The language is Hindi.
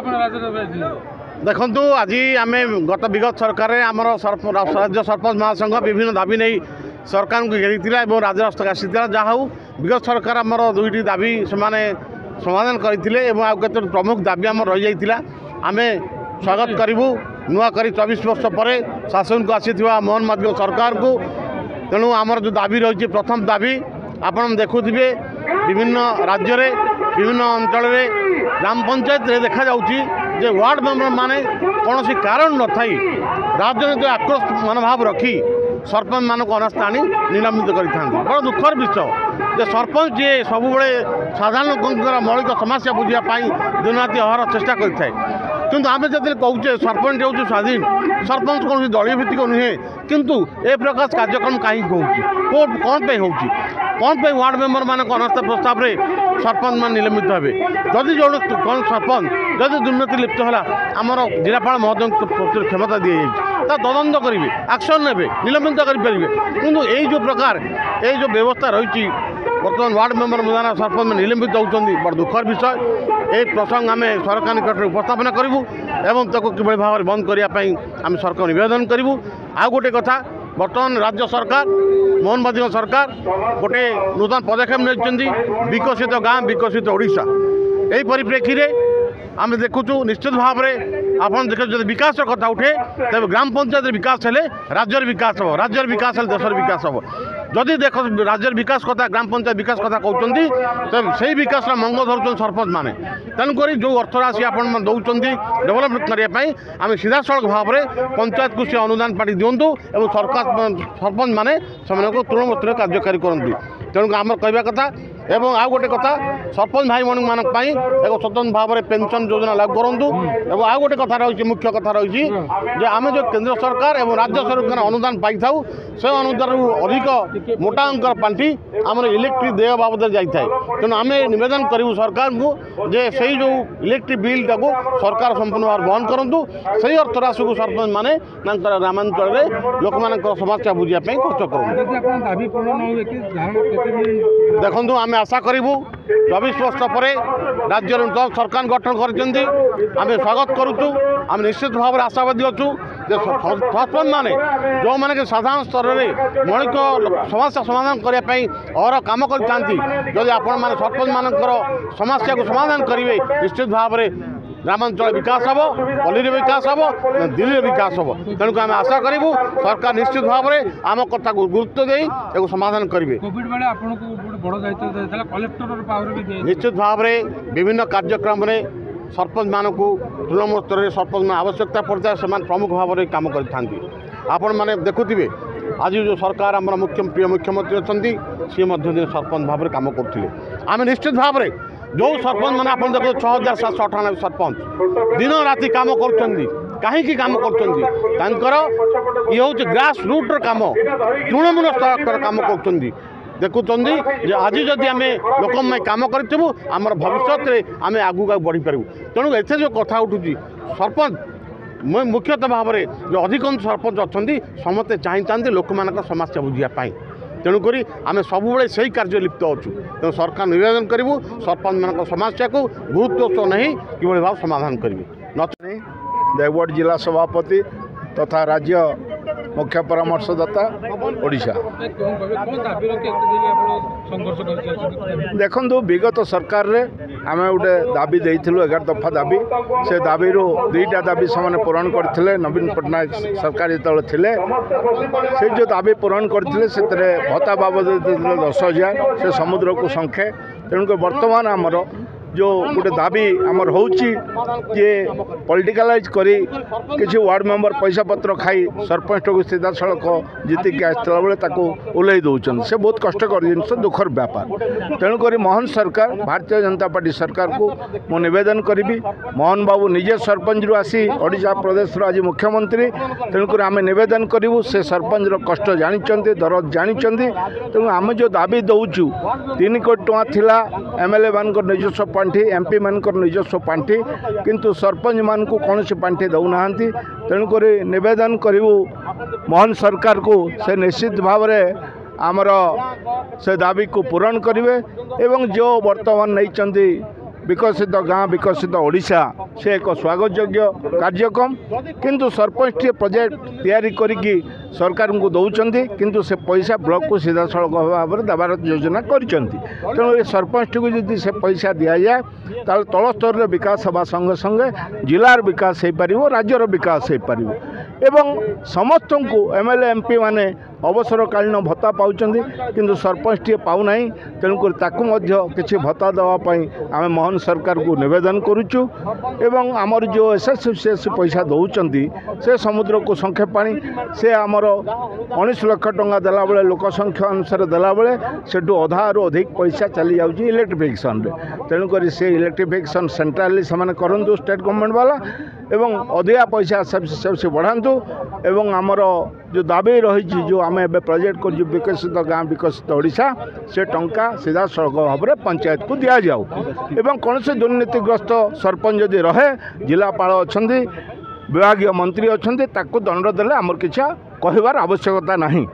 देखु आज आम गत विगत सरकार आमर राज्य सरपंच महासंघ विभिन्न दाबी नहीं सरकार को घेरी राज्य रास्ता आसी जहाँ विगत सरकार आमर दुईटी दाबी से समाधान करते प्रमुख दाबी आम रही जाता आम स्वागत करूँ नुआ कर 24 वर्ष पर शासन को आसी मोहन माध्यम सरकार को तेणु आमर जो दाबी रही प्रथम दाबी आपन देखुवे विभिन्न राज्य रे विभिन्न अंचल रे ग्राम पंचायत रे देखा जाउची जे वार्ड मेंबर माने कौन सी कारण न थाई राजनीतिक आक्रोश मनोभाव रखी सरपंच मान को अनास्था आनी निलंबित करते बड़ा दुखर विषय जे सरपंच जी सब साधारण लोक मौलिक समस्या बुझापी दिन राति अहर चेष्टा करता किंतु आम जब कहे सरपंच हूँ स्वाधीन सरपंच कौन दलीय भित्तिक नुहे किंतु ए प्रकार कार्यक्रम कहीं कौन कौन पे वार्ड मेंबर मान अनास्था प्रस्ताव रे सरपंच मान निलंबित हे जदि जो कौन सरपंच जदि दुर्नीति लिप्त है आमर जिलापाल महोदय क्षमता दी जाए तदंत करेंगे एक्शन ने निलंबित करेंगे किंतु यही जो प्रकार ये जो व्यवस्था रही बर्तमान वार्ड मेंबर मदान सरपंच में निलंबित होती बड़ दुखर विषय ये प्रसंग आम सरकार निकट में उपस्थापन करूँ एवं ताको किभली भाव में बंद करने आम सरकार निवेदन करूँ आ गोटे कथा बर्तमान राज्य सरकार मोहन माध्यम सरकार गोटे नूतन पदक्षेप नहीं विकसित गाँ विकसित ओडिशा यही परिप्रेक्षी में आम देखुचु निश्चित भाव में आपन देख जब विकास कथा उठे तब ग्राम पंचायत विकास हेले राज्यर विकास हम राज्यर विकास हेले देशर विकास हम जदि देख राज्यर विकास कथा ग्राम पंचायत विकास कथा कहते तब से विकास मंग धरुन सरपंच मैंने तेणुक जो अर्थराशि आपन दौरान डेभलपमेंट करने आम सीधा सड़क भाव में पंचायत को सी अनुदान पार्टी दिंतु और सरकार सरपंच मैंने से तृणमूल कार्यकारी करती तेणुक आम कहवा कथा एवं आ गोटे कथा सरपंच भाई भौणी मान एक स्वतंत्र भाव में पेंशन योजना लागू करूँ और आ गोटे कथा रही मुख्य कथा रही आम जो केंद्र सरकार और राज्य सरकार अनुदान पाई था से अनुदान अधिक मोटा अंकर पांठी आम इलेक्ट्रिक देय बाबद जाए तेणु आम निवेदन करूँ सरकार को जे से जो इलेक्ट्रिक बिल टाक सरकार संपूर्ण भाव बंद करूँ से अर्थराशि को सरपंच मैंने ग्रामांचल में लोक मान समस्या बुझापी खर्च करूँ देखु आम आशा करूँ 24 वर्ष पर राज्य सरकार गठन कर स्वागत करुचु आम निश्चित भाव में आशावादी अच्छु सरपंच मैंने जो मैंने साधारण स्तर में मौलिक समस्या समाधान करने और कम करते आपण मैंने सरपंच मानकर समस्या को समाधान करेंगे निश्चित भाव में ग्रामांचल विकास हम पल्ली विकास हम दिल्ली विकास हम तेणुक आम आशा करूँ सरकार निश्चित भाव में आम कथा को गुरुत्व दे समाधान करेंगे निश्चित भाव में विभिन्न कार्यक्रम में सरपंच मानक तृणमूल स्तर में सरपंच में आवश्यकता पड़ता है से प्रमुख भाव में कम करपन मैंने देखुवे आज जो सरकार आम प्रिय मुख्यमंत्री अच्छा सी सरपंच भाव में कम करते आम निश्चित भाव में जो सरपंच मैंने आप देखो 6798 सरपंच दिन राति कम कहीं कम कर ये हूँ ग्रास रूट्र कम तृणमूल स्तर कम कर देखुं आज जदि आम लोक कम करूँ आमर भविष्य आम आगू बढ़ी पारू तेणु एथे जो कथा उठुची सरपंच मुख्यतः भाव में जो अधिकांश सरपंच अच्छा समस्ते चाहते लोक मान समस्या बुझापी तेणुक आम सब से कार्य लिप्त अच्छु तेणु सरकार निवेदन करूँ सरपंच मान समस्या को गुरुत्व नहीं कि भाव समाधान करेंगे देवगढ़ जिला सभापति तथा राज्य मुख्य परामर्शदाता ओडिशा देखु विगत सरकार रे आम गोटे दाबी देइथिलु 11 दफा दाबी से दाबी दुईटा दाबी से पूरण करथिले नवीन पटनायक सरकार जो थिले से जो दाबी पूरण करथिले से भत्ता बाबद 10,000 से समुद्र को संख्या तेणुक वर्तमान आमर जो गोटे दाबी आमर होची जे पॉलिटिकलाइज करी किसी वार्ड मेंबर पैसा पत्र खाई सरपंच को सीधा सड़क जीतिक आसला बेले ताको ओल्लई दौरान से बहुत कष्टकर जिनस दुखर व्यापार तेणुक मोहन सरकार भारतीय जनता पार्टी सरकार को मु निवेदन करी मोहन बाबू निजे सरपंच रु आसी ओडिशा प्रदेश आज मुख्यमंत्री तेणुक आम निवेदन करूँ से सरपंच कष्ट जानी दरद जानी तेणु आम जो दाबी दौचु 3 कोटी टଙ୍କା थिला एमएलए मान निजस्व पांठी एमपी मान निजस्व पांठी किंतु सरपंच मान को कौन सी पांठी दौना तेणुक निवेदन करूँ मोहन सरकार को से निश्चित भाव में आमर से दाबी को पूरण करेंगे एवं जो वर्तमान नहीं विकसित गाँ विकसित ओडिशा से एक स्वागतयोग्य कार्यक्रम किंतु सरपंच प्रोजेक्ट तैयारी करिकी सरकार को दौरान किंतु से पैसा ब्लॉक को सीधा सड़क भाव में देवार योजना करिसेंती तेणु ये सरपंच को जदि से पैसा दि जाए ताल तल स्तर में विकास हवा संगे संगे जिलार विकास हो पार राज्यर विकास हो पार एवं समस्त को एमएलए एमपी माने अवसरकालीन भत्ता पाँच किंतु सरपंच टी पाऊना तेणुक किसी भत्ता देवाई आम मोहन सरकार को निवेदन करुचु एवं आमर जो एसएससी पैसा दौरान से समुद्र को संख्या पानी से आमर 19 लाख टंका देला बेले लोक संख्या अनुसार देला बेले सेठू अधारू अधिक पैसा चली जाऊँगी इलेक्ट्रिफिकेशन तेणुक से इलेक्ट्रिफिकेशन सेंट्राली से करूँ स्टेट गवर्नमेंट वाला एवं अधिका पैसा सबसे बढ़ातु एवं आमर जो दाबी रही जो आम ए प्रोजेक्ट कर विकसित गाँ विकसित ओडिशा से टंका सीधा सड़क भाव में पंचायत को दि जाऊ एवं कौन से दुर्नीतिग्रस्त सरपंच जदि रहे जिलापाल अच्छा विभाग मंत्री अच्छा दंड देले आमर किसी कहबार आवश्यकता नहीं।